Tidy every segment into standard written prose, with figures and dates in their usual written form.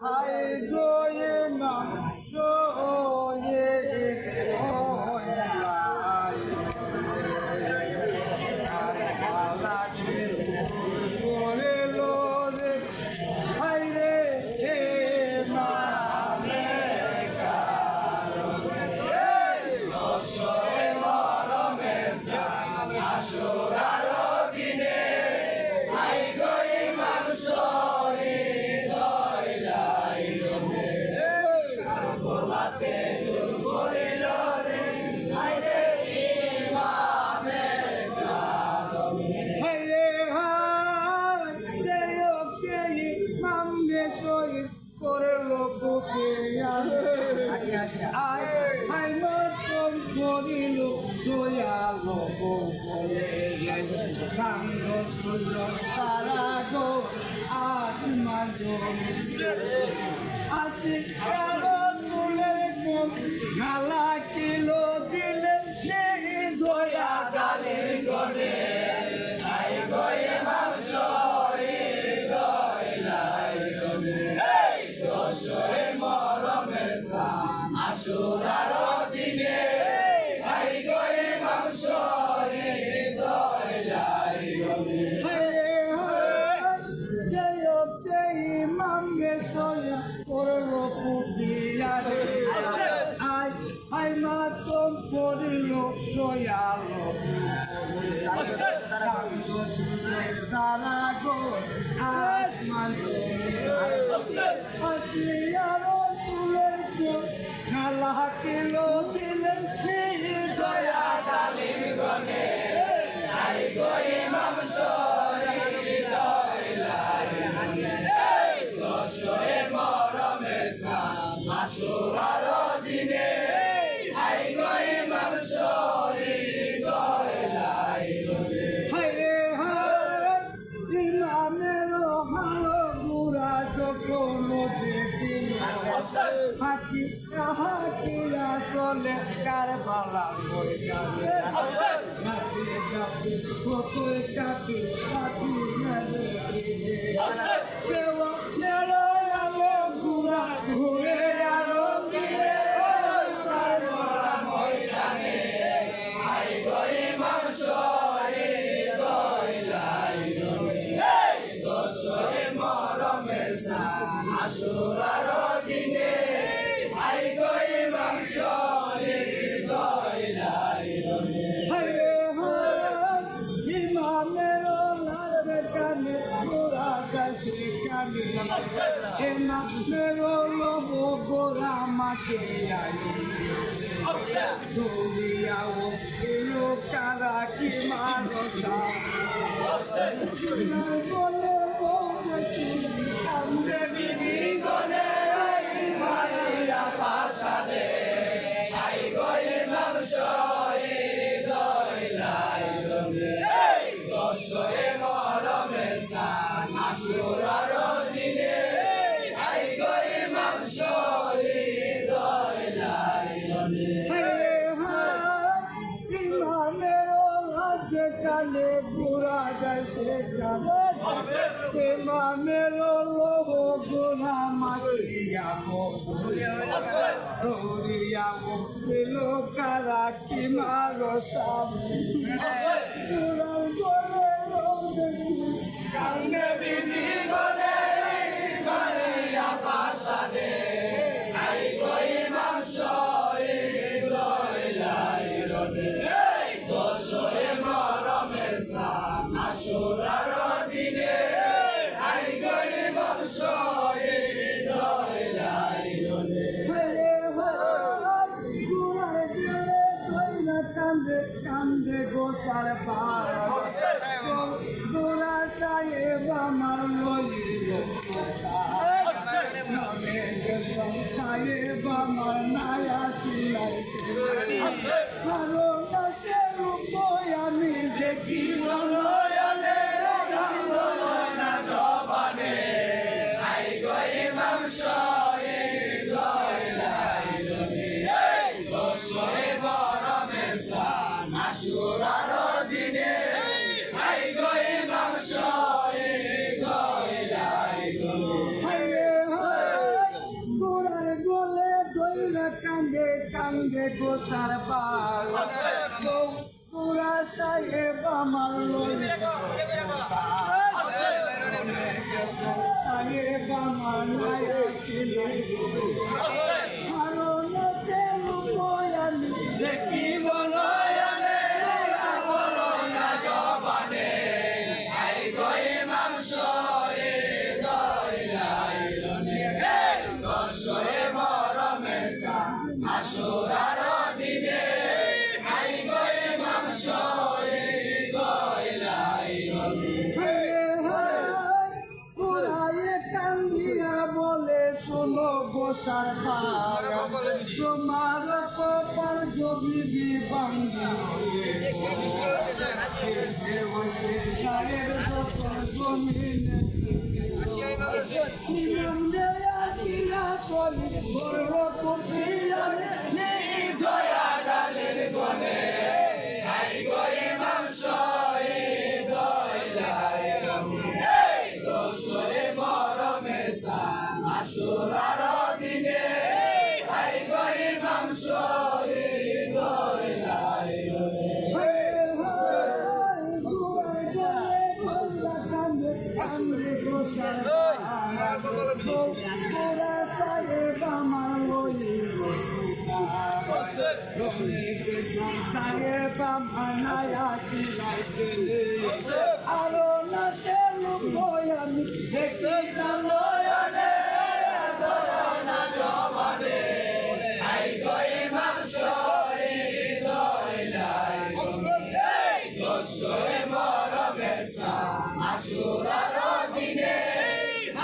High গোয়ে নাম sow করে লো রে হাই রে মানে Santo suyo Sarago Asman Así caro tuleko Gala kilo dile Nehi doya dale gone Ay goye mamshoi Goilai gone Hey Doshoe moromer sa Ashuraro dine Ay goye mamshoi Kilo dilen ni doya dalim gone ay goye mamshori doilai hey doshoe moromer sa ashuraro dine ay goye mamshori doilai hay re hay imamero halo gura jokono dekhi haki haki asole Karbala moy jabe haki haki kotoy kaki haki nare dewa nero alo gura gure aro gire Karbala moy jane ay goy mamshori doilai hey doshoe moromer sa ashuraro dine ay goy mamshori doilai hay hay imamero lajkane gora kashikane imamero lobo gora makiyayo doriyawo ilo kara ki marosa bole bole amde bibi gone Maria pasade ay goye mamshori doilai hey doshoe moromer sa ashuraro dine ay goye mamshori doilai hey hay imamero lajkane pura jaise kane imamero lobo guna makiyamo Doriyawo pelo kara ki maro sabi Duran gole rode Kande bibi gole Maria pasade Ay goye mamshoi doilai rode Hey doshoe moromer sa ashuraro dine Ay goye mamshoi doilai rode Kande gosar par Dora saye amar loyi saye amar naya silai Haro na seru boya mi dekhi loya le na jobane ay goye mamshoi doilai hey doshoe moromer sa ashuraro dine ay goye mamshoi doilai hay কান্দে গোসার বাল পুরা সাহেব আমার লইলে সাহেব আমার নায়া ছিলে কারণ সে আমি দেখিব নয়নে বলো না জবানে আই গই মাংস এ দইলাইলনে দশরে মরমের সা আশুরার দিনে আই গই মাংস এ দইলাইলনে পুরায়ে কান্দিয়া বলে শোনো গোসার ভাই তোমার কপাল যদি বিবাঙ্গি সাহেব যখন জমিনে আসিয়া চলি করল কপিয়ারে নেই দয়া ডালের গনে আই গই মাংস এ দইলাইলনে দশরে মরমের সা আশুরার দিনে আই গই মাংস এ দইলাইলনে কান্দে গোসার পুরা সাহেব আমার লইব সাহেব আমার নায়া ছিলে আরো না সে লোক আমি দেখি না নয়নে ধরো না জবানে আই গই মাংস এ দইলাইলনে দশরে মরমের সা আশুরার দিনে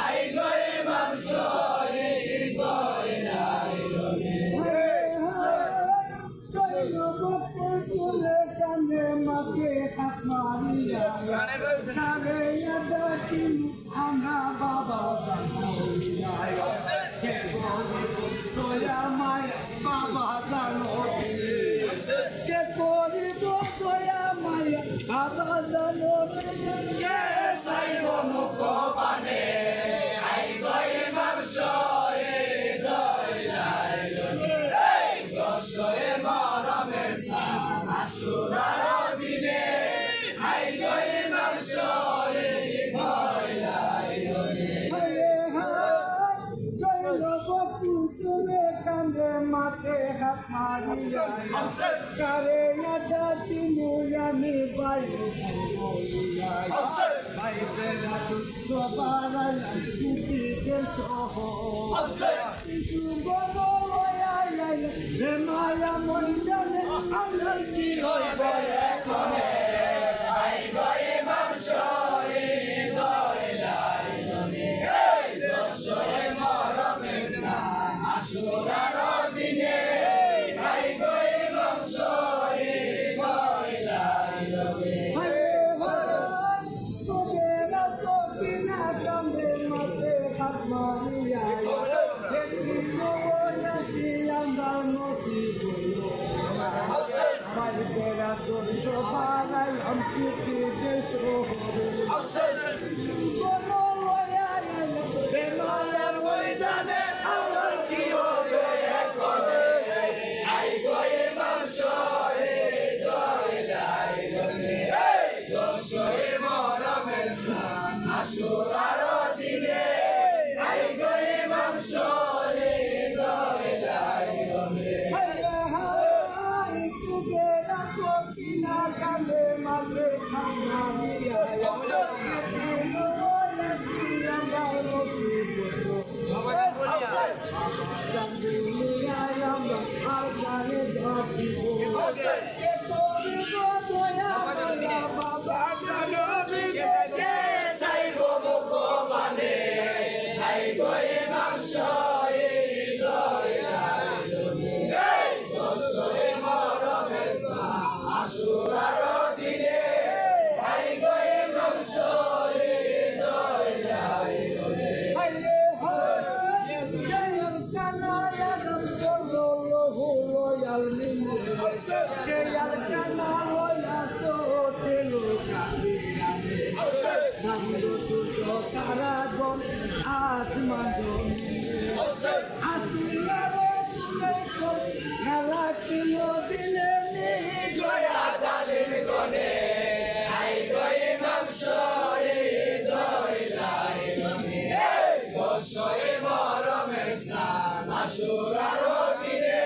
আই গই মাংস এ দইলাইলনে চৈল বকুল ফুলে কান্দে মাকে হাত মারিয়া কারে ডাকিল আনা বাবা জানিয়া কে দয়া মায়া বাবা জানো কে করিব দয়া মায়া বাবা জানো কে সাইব মুখ বানে আই গই মাংস এ দইলাইলনে দশরে মরমের সা আশুরার দিনে আই গই মাংস এ দইলাইলনে চৈল বকু তুমি কান্দে মাকে হাত মারিয়া কারে ডাকিনু আমি বাইরে ভাই বেলা সবার ছুটিতে সহ মায়া মন্দিরে আমার কি হইব এখনে আই গই মাংস এ দইলাইলনে দশরে মরমের সা আশুরার দিনে আই গই মাংস এ দইলাইলনে সোগেরা সকিনা কান্দে মাতে হাত মারিয়া Better to so far, I'm keeping this over. Asma না রাখিল দিলে নি দয়া জালিম গনে আই গো ইমাম শহীদ হইলাই রনে দশই মহরমের স্নান আশুরার দিনে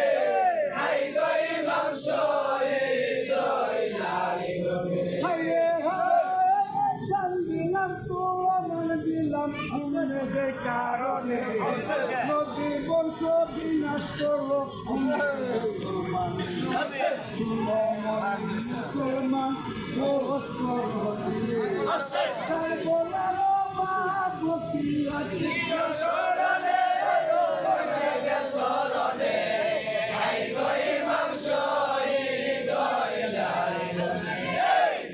আই গো ইমাম শহীদ হইলাই রনে হায় হায় জান দিলাম তোমার দিলাম তোমার কারণে নদী বংশ বিনাশ করলো মুসলমান তাই বলার ভক্তি আছে শরণে শরণে আই গো ইমাম শহীদ হইলাই রনে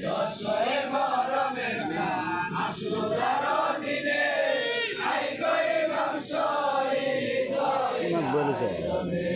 দশই মহরমের স্নান আশুরার দিনে আই গো ইমাম শহীদ হইলাই রনে